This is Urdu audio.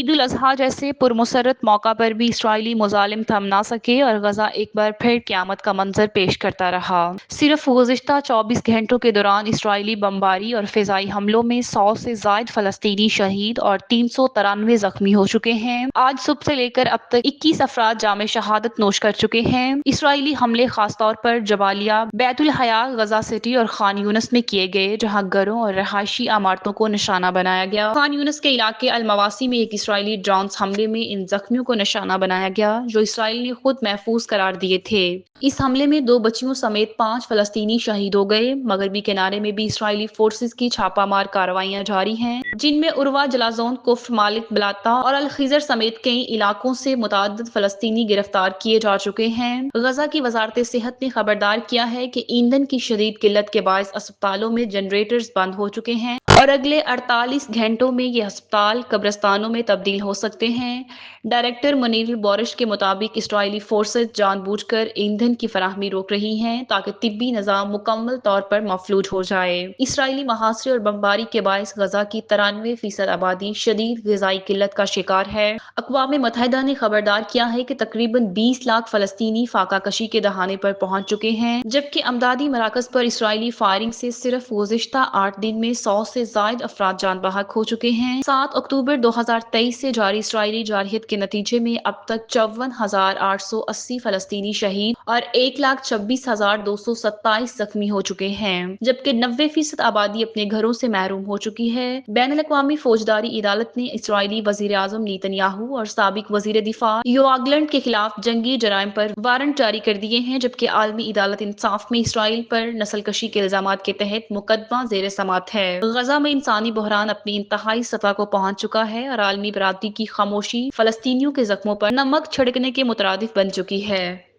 عید الاضحیٰ جیسے پرمسرت موقع پر بھی اسرائیلی مظالم تھم نہ سکے اور غزہ ایک بار پھر قیامت کا منظر پیش کرتا رہا۔ صرف گزشتہ 24 گھنٹوں کے دوران اسرائیلی بمباری اور فضائی حملوں میں 100 سے زائد فلسطینی شہید اور 393 زخمی ہو چکے ہیں۔ آج صبح سے لے کر اب تک 21 افراد جام شہادت نوش کر چکے ہیں۔ اسرائیلی حملے خاص طور پر جبالیہ، بیت الحیا، غزہ سٹی اور خان یونس میں کیے گئے، جہاں گھروں اور رہائشی عمارتوں کو نشانہ بنایا گیا۔ خان یونس کے علاقے المواسی میں ایک اسرائیلی ڈرون حملے میں ان زخمیوں کو نشانہ بنایا گیا جو اسرائیل نے خود محفوظ قرار دیے تھے۔ اس حملے میں 2 بچیوں سمیت 5 فلسطینی شہید ہو گئے۔ مغربی کنارے میں بھی اسرائیلی فورسز کی چھاپہ مار کارروائیاں جاری ہیں، جن میں عروا، جلازون، کفر، مالک، بلاتا اور الخضر سمیت کئی علاقوں سے متعدد فلسطینی گرفتار کیے جا چکے ہیں۔ غزہ کی وزارت صحت نے خبردار کیا ہے کہ ایندھن کی شدید قلت کے باعث اسپتالوں میں جنریٹرز بند ہو چکے ہیں اور اگلے 48 گھنٹوں میں یہ ہسپتال قبرستانوں میں تبدیل ہو سکتے ہیں۔ ڈائریکٹر منیر بورش کے مطابق اسرائیلی فورسز جان بوجھ کر ایندھن کی فراہمی روک رہی ہیں تاکہ طبی نظام مکمل طور پر مفلوج ہو جائے۔ اسرائیلی محاصرے اور بمباری کے باعث غزہ کی 93% آبادی شدید غذائی قلت کا شکار ہے۔ اقوام متحدہ نے خبردار کیا ہے کہ تقریباً 20 لاکھ فلسطینی فاقہ کشی کے دہانے پر پہنچ چکے ہیں، جبکہ امدادی مراکز پر اسرائیلی فائرنگ سے صرف گزشتہ 8 دن میں 100 سے زائد افراد جان بحق ہو چکے ہیں۔ 7 اکتوبر 2023 سے جاری اسرائیلی جارحیت کے نتیجے میں اب تک 54,880 فلسطینی شہید اور 1,26,227 زخمی ہو چکے ہیں، جبکہ 90% آبادی اپنے گھروں سے محروم ہو چکی ہے۔ بین الاقوامی فوجداری عدالت نے اسرائیلی وزیر اعظم نیتن یاہو اور سابق وزیر دفاع یوآو گلنٹ کے خلاف جنگی جرائم پر وارنٹ جاری کر دیے ہیں، جبکہ عالمی عدالت انصاف میں اسرائیل پر نسل کشی کے الزامات کے تحت مقدمہ زیر سماعت ہے۔ غزہ میں انسانی بحران اپنی انتہائی سطح کو پہنچ چکا ہے اور عالمی برادری کی خاموشی فلسطینیوں کے زخموں پر نمک چھڑکنے کے مترادف بن چکی ہے۔